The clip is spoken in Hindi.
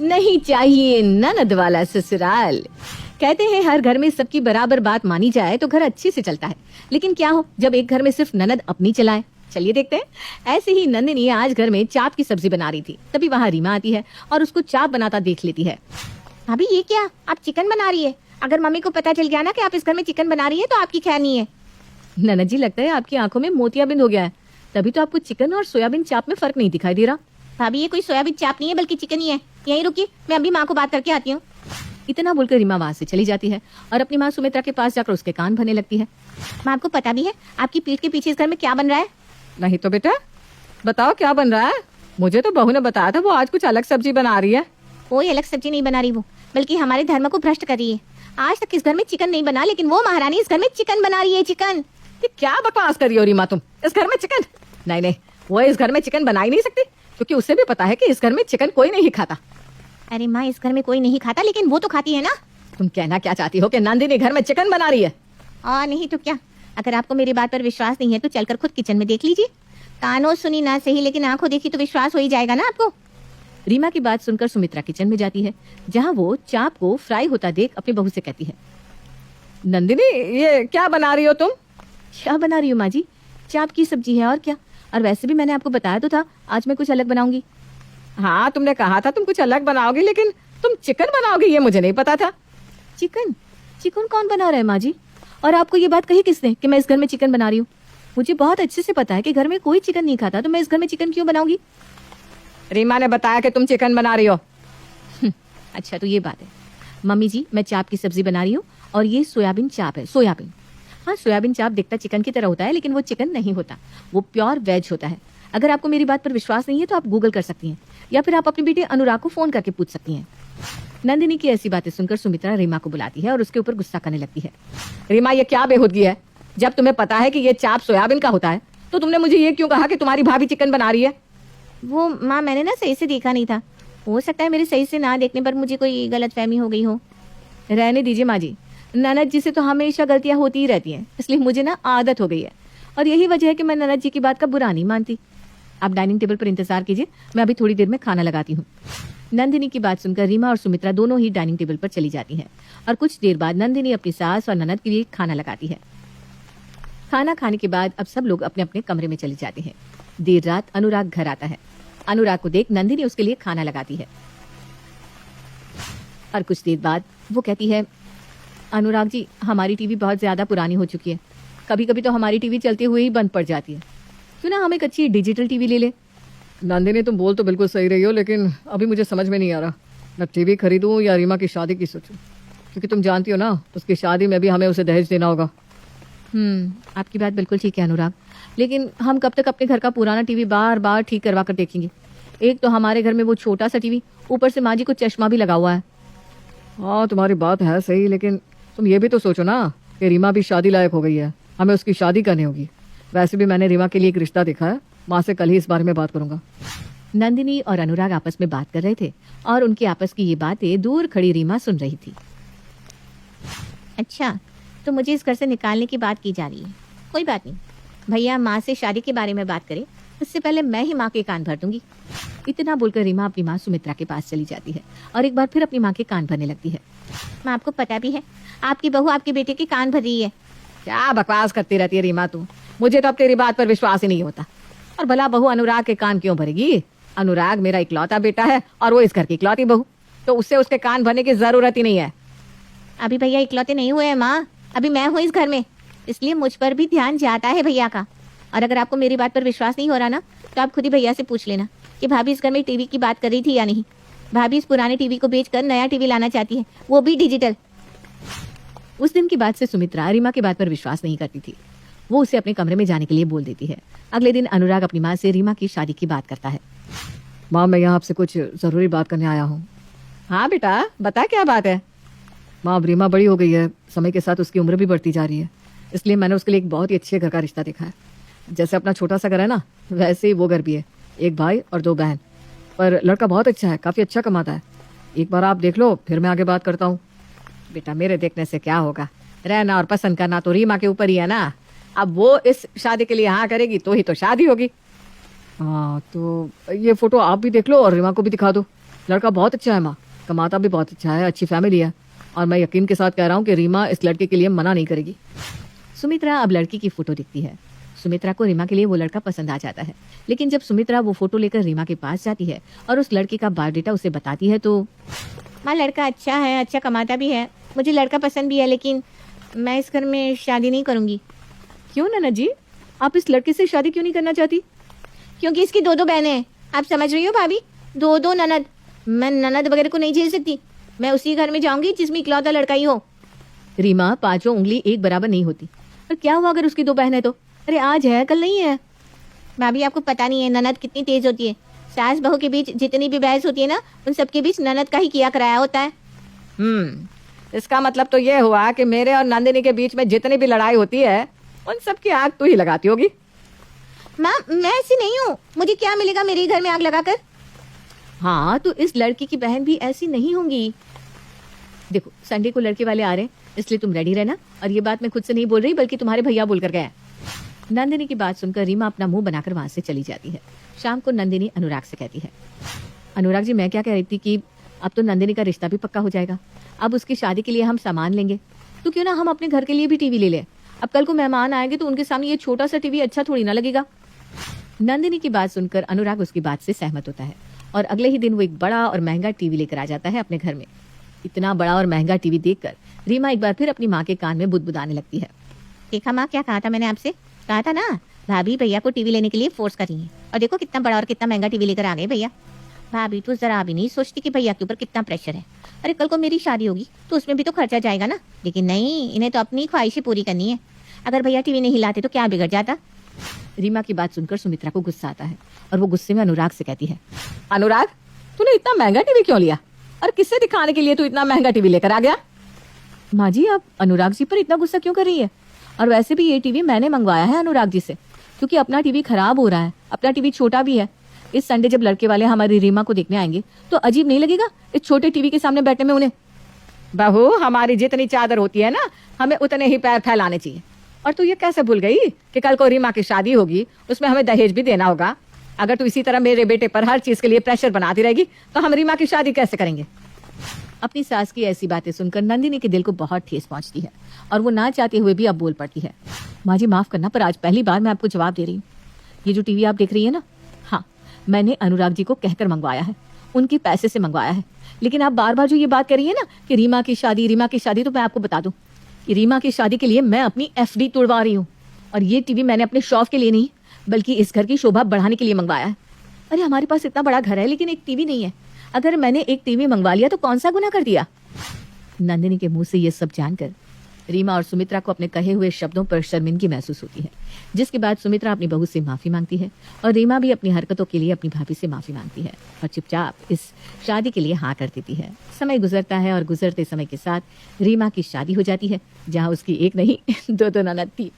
नहीं चाहिए ननद वाला ससुराल। कहते हैं हर घर में सबकी बराबर बात मानी जाए तो घर अच्छे से चलता है, लेकिन क्या हो जब एक घर में सिर्फ ननद अपनी चलाए। चलिए देखते हैं। ऐसे ही नंदिनी आज घर में चाप की सब्जी बना रही थी, तभी वहाँ रीमा आती है और उसको चाप बनाता देख लेती है। भाभी ये क्या, आप चिकन बना रही है? अगर मम्मी को पता चल गया ना कि आप इस घर में चिकन बना रही है तो आपकी खैर नहीं है। ननद जी, लगता है आपकी आंखों में मोतियाबिंद हो गया है, तभी तो आपको चिकन और सोयाबीन चाप में फर्क नहीं दिखाई दे रहा। भाभी ये कोई सोयाबीन चाप नहीं है बल्कि चिकन ही है। यहीं रुकिए, मैं अभी माँ को बात करके आती हूँ। इतना बोलकर रीमा वहाँ से चली जाती है और अपनी माँ सुमित्रा के पास जाकर उसके कान भरने लगती है। माँ, आपको पता भी है आपकी पीठ के पीछे इस घर में क्या बन रहा है? नहीं तो बेटा बताओ क्या बन रहा है। मुझे तो बहू ने बताया था वो आज कुछ अलग सब्जी बना रही है। कोई अलग सब्जी नहीं बना रही वो, बल्कि हमारे धर्म को भ्रष्ट कर रही है। आज तक इस घर में चिकन नहीं बना, लेकिन वो महारानी इस घर में चिकन बना रही है। चिकन? ये क्या बकवास कर रही हो रीमा तुम? इस घर में चिकन? नहीं नहीं, वो इस घर में चिकन बना ही नहीं सकती, क्योंकि उसे भी पता है कि इस घर में चिकन कोई नहीं खाता। अरे माँ, इस घर में कोई नहीं खाता, लेकिन वो तो खाती है ना। तुम कहना क्या चाहती हो कि नंदिनी घर में चिकन बना रही है? और नहीं तो क्या। अगर आपको मेरी बात पर विश्वास नहीं है तो चलकर खुद किचन में देख लीजिए। कानों सुनी ना सही, लेकिन आंखों देखी तो विश्वास हो ही जाएगा ना आपको। रीमा की बात सुनकर सुमित्रा किचन में जाती है, जहाँ वो चाप को फ्राई होता देख अपनी बहू से कहती है, नंदिनी ये क्या बना रही हो तुम? क्या बना रही हो माँ जी? चाप की सब्जी है और क्या। और वैसे भी मैंने आपको बताया तो था आज मैं कुछ अलग बनाऊंगी। हाँ तुमने कहा था तुम कुछ अलग बनाओगी, लेकिन तुम चिकन बनाओगी ये मुझे नहीं पता था। चिकन? चिकन कौन बना रहा है माँ जी? और आपको ये बात कही किसने कि मैं इस घर में चिकन बना रही हूँ? मुझे बहुत अच्छे से पता है कि घर में कोई चिकन नहीं खाता, तो मैं इस घर में चिकन क्यों बनाऊंगी? रीमा ने बताया कि तुम चिकन बना रही हो। अच्छा तो ये बात है। मम्मी जी, मैं चाप की सब्जी बना रही हूँ और ये सोयाबीन चाप है। सोयाबीन? हाँ, सोयाबीन चाप दिखता चिकन की तरह होता है, लेकिन वो चिकन नहीं होता, वो प्योर वेज होता है। अगर आपको मेरी बात पर विश्वास नहीं है तो आप गूगल कर सकती हैं, या फिर आप अपने बेटे अनुराग को फोन करके पूछ सकती हैं। नंदिनी की ऐसी बातें सुनकर सुमित्रा रीमा को बुलाती है और उसके ऊपर गुस्सा करने लगती है। रीमा, ये क्या बेहूदगी है? जब तुम्हें पता है कि ये चाप सोयाबीन का होता है तो तुमने मुझे ये क्यों कहा कि तुम्हारी भाभी चिकन बना रही है? वो माँ, मैंने ना सही से देखा नहीं था। हो सकता है मेरे सही से ना देखने पर मुझे कोई गलतफहमी हो गई हो। रहने दीजिए माँ जी, ननद जी से तो हमेशा गलतियां होती ही रहती हैं, इसलिए मुझे ना आदत हो गई है, और यही वजह है कि मैं ननद जी की बात का बुरा नहीं मानती। आप डाइनिंग टेबल पर इंतजार कीजिए, मैं अभी थोड़ी देर में खाना लगाती हूँ। नंदिनी की बात सुनकर रीमा और सुमित्रा दोनों ही डाइनिंग टेबल पर चली जाती हैं और कुछ देर बाद नंदिनी अपनी सास और ननद के लिए खाना लगाती है। खाना खाने के बाद अब सब लोग अपने अपने कमरे में चले जाते हैं। देर रात अनुराग घर आता है। अनुराग को देख नंदिनी उसके लिए खाना लगाती है और कुछ देर बाद वो कहती है, अनुराग जी, हमारी टीवी बहुत ज्यादा पुरानी हो चुकी है, कभी कभी तो हमारी टीवी चलते हुए ही बंद पड़ जाती है, क्यों ना हम एक अच्छी डिजिटल टीवी ले ले। नंदिनी, तुम बोल तो बिल्कुल सही रही हो, लेकिन अभी मुझे समझ में नहीं आ रहा मैं टीवी खरीदूं या रीमा की शादी की सोचूं, क्योंकि तुम जानती हो ना उसकी शादी में भी हमें उसे दहेज देना होगा। आपकी बात बिल्कुल ठीक है अनुराग, लेकिन हम कब तक अपने घर का पुराना टीवी बार बार ठीक करवा कर देखेंगे? एक तो हमारे घर में वो छोटा सा टीवी, ऊपर से माँ जी को चश्मा भी लगा हुआ है। हाँ तुम्हारी बात है सही, लेकिन तुम ये भी तो सोचो ना कि रीमा भी शादी लायक हो गई है, हमें उसकी शादी करनी होगी। वैसे भी मैंने रीमा के लिए एक रिश्ता देखा है, माँ से कल ही इस बारे में बात करूंगा। नंदिनी और अनुराग आपस में बात कर रहे थे और उनकी आपस की ये बातें दूर खड़ी रीमा सुन रही थी। अच्छा, तो मुझे इस घर से निकालने की बात की जा रही है। कोई बात नहीं, भैया माँ से शादी के बारे में बात करें उससे पहले मैं ही माँ के कान भर दूंगी। इतना बोलकर रीमा अपनी माँ सुमित्रा के पास चली जाती है और एक बार फिर अपनी माँ के कान भरने लगती है। माँ, आपको पता भी है आपकी बहू आपके बेटे के कान भर रही है। क्या बकवास करती रहती है रीमा तू? मुझे तो अब तेरी बात पर विश्वास ही नहीं होता। और भला बहू अनुराग के कान क्यों भरेगी? अनुराग मेरा इकलौता बेटा है और वो इस घर की इकलौती बहू, तो उससे उसके कान भरने की जरूरत ही नहीं है। अभी भैया इकलौते नहीं हुए हैं माँ, अभी मैं हूँ इस घर में, इसलिए मुझ पर भी ध्यान जाता है भैया का। और अगर आपको मेरी बात पर विश्वास नहीं हो रहा ना, तो आप खुद ही भैया से पूछ लेना कि भाभी इस घर में टीवी की बात कर रही थी या नहीं। भाभी इस पुराने टीवी को बेचकर नया टीवी लाना चाहती है, वो भी डिजिटल। उस दिन की बात से सुमित्रा रीमा की बात पर विश्वास नहीं करती थी, वो उसे अपने कमरे में जाने के लिए बोल देती है। अगले दिन अनुराग अपनी माँ से रीमा की शादी की बात करता है। माँ, मैं यहाँ आपसे कुछ जरूरी बात करने आया हूँ। हाँ बेटा, बता क्या बात है? माँ, अब रीमा बड़ी हो गई है, समय के साथ उसकी उम्र भी बढ़ती जा रही है, इसलिए मैंने उसके लिए एक बहुत ही अच्छे घर का रिश्ता देखा है। जैसे अपना छोटा सा घर है ना, वैसे ही वो घर भी है, एक भाई और 2 बहन। पर लड़का बहुत अच्छा है, काफी अच्छा कमाता है। एक बार आप देख लो, फिर मैं आगे बात करता हूँ। बेटा, मेरे देखने से क्या होगा, रहना और पसंद करना तो रीमा के ऊपर ही है ना। अब वो इस शादी के लिए हाँ करेगी तो ही तो शादी होगी। हाँ, तो ये फोटो आप भी देख लो और रीमा को भी दिखा दो। लड़का बहुत अच्छा है माँ, कमाता भी बहुत अच्छा है, अच्छी फैमिली है, और मैं यकीन के साथ कह रहा हूँ कि रीमा इस लड़के के लिए मना नहीं करेगी। सुमित्रा अब लड़की की फोटो दिखती है। सुमित्रा को रीमा के लिए वो लड़का पसंद आ जाता है, लेकिन जब सुमित्रा वो फोटो लेकर रीमा के पास जाती है और उस लड़के का बायोडेटा उसे बताती है तो माँ लड़का अच्छा है, अच्छा कमाता भी है, मुझे लड़का पसंद भी है, लेकिन मैं इस घर में शादी नहीं करूँगी। क्यों ननद जी, आप इस लड़के से शादी क्यों नहीं करना चाहती? क्योंकि इसकी दो दो बहनें हैं। आप समझ रही हो भाभी, दो दो ननद। मैं ननद वगैरह को नहीं झेल सकती। मैं उसी घर में जाऊंगी जिसमें इकलौता लड़का ही हो। रीमा, पांचों उंगली एक बराबर नहीं होती। और क्या हुआ अगर उसकी दो बहनें तो? अरे आज है कल नहीं है। भाभी आपको पता नहीं है ननद कितनी तेज होती है। सास बहू के बीच जितनी भी बहस होती है ना, उन सबके बीच ननद का ही किया कराया होता है। इसका मतलब तो ये हुआ कि मेरे और नंदिनी के बीच में जितनी भी लड़ाई होती है उन सब की आग तू ही लगाती होगी। माँ मैं ऐसी नहीं हूँ, मुझे क्या मिलेगा मेरे घर में आग लगाकर। हाँ, तो इस लड़की की बहन भी ऐसी नहीं होंगी। देखो, संडे को लड़के वाले आ रहे हैं, इसलिए तुम रेडी रहना। और ये बात मैं खुद से नहीं बोल रही, बल्कि तुम्हारे भैया बोल कर गए। नंदिनी की बात सुनकर रीमा अपना मुंह बनाकर वहां से चली जाती है। शाम को नंदिनी अनुराग से कहती है, अनुराग जी, मैं क्या कह रही थी कि अब तो नंदिनी का रिश्ता भी पक्का हो जाएगा। अब उसकी शादी के लिए हम सामान लेंगे, तो क्यों ना हम अपने घर के लिए भी टीवी ले लें। अब कल को मेहमान आएंगे तो उनके सामने ये छोटा सा टीवी अच्छा थोड़ी ना लगेगा। नंदिनी की बात सुनकर अनुराग उसकी बात से सहमत होता है और अगले ही दिन वो एक बड़ा और महंगा टीवी लेकर आ जाता है अपने घर में। इतना बड़ा और महंगा टीवी देखकर रीमा एक बार फिर अपनी माँ के कान में बुदबुदाने लगती है। देखा माँ, क्या कहा था मैंने आपसे? कहा था ना, भाभी भैया को टीवी लेने के लिए फोर्स कर रही है। और देखो कितना बड़ा और कितना महंगा टीवी लेकर आ गए भैया। भाभी तो जरा भी नहीं सोचती कि भैया के ऊपर कितना प्रेशर है। अरे कल को मेरी शादी होगी तो उसमें भी तो खर्चा जाएगा ना। लेकिन नहीं, इन्हें तो अपनी ख्वाहिशें पूरी करनी है। अगर भैया टीवी नहीं लाते तो क्या बिगड़ जाता। रीमा की बात सुनकर सुमित्रा को गुस्सा आता है और वो गुस्से में अनुराग से कहती है, अनुराग, तूने इतना महंगा टीवी क्यों लिया और किससे दिखाने के लिए तू इतना महंगा टीवी लेकर आ गया? माँ जी, आप अनुराग जी पर इतना गुस्सा क्यों कर रही है? और वैसे भी ये टीवी मैंने मंगवाया है अनुराग जी से, क्योंकि अपना टीवी खराब हो रहा है, अपना टीवी छोटा भी है। इस संडे जब लड़के वाले हमारी रीमा को देखने आएंगे तो अजीब नहीं लगेगा इस छोटे टीवी के सामने बैठने में उन्हें? बहू, हमारी जितनी चादर होती है ना, हमें उतने ही पैर फैलाने चाहिए। और तू ये कैसे भूल गई कि कल को रीमा की शादी होगी, उसमें हमें दहेज भी देना होगा। अगर तू इसी तरह मेरे बेटे पर हर चीज के लिए प्रेशर बनाती रहेगी तो हम रीमा की शादी कैसे करेंगे? अपनी सास की ऐसी बातें सुनकर नंदिनी के दिल को बहुत ठेस पहुंचती है और वो ना चाहते हुए भी अब बोल पड़ती है, माँ जी माफ करना, पर आज पहली बार मैं आपको जवाब दे रही हूँ। ये जो टीवी आप देख रही है ना, हाँ, मैंने अनुराग जी को कहकर मंगवाया है, उनके पैसे से मंगवाया है। लेकिन आप बार बार जो ये बात कर रही है ना कि रीमा की शादी, तो मैं आपको बता दूं कि रीमा की शादी के लिए मैं अपनी FD तोड़वा रही हूँ। और ये टीवी मैंने अपने शौक के लिए नहीं, बल्कि इस घर की शोभा बढ़ाने के लिए मंगवाया है। अरे हमारे पास इतना बड़ा घर है लेकिन एक टीवी नहीं है। अगर मैंने एक टीवी मंगवा लिया तो कौन सा गुनाह कर दिया? नंदिनी के मुंह से ये सब जानकर रीमा और सुमित्रा को अपने कहे हुए शब्दों पर शर्मिंदगी महसूस होती है, जिसके बाद सुमित्रा अपनी बहू से माफी मांगती है और रीमा भी अपनी हरकतों के लिए अपनी भाभी से माफी मांगती है और चुपचाप इस शादी के लिए हाँ कर देती है। समय गुजरता है और गुजरते समय के साथ रीमा की शादी हो जाती है, जहाँ उसकी एक नहीं दो ननद थी।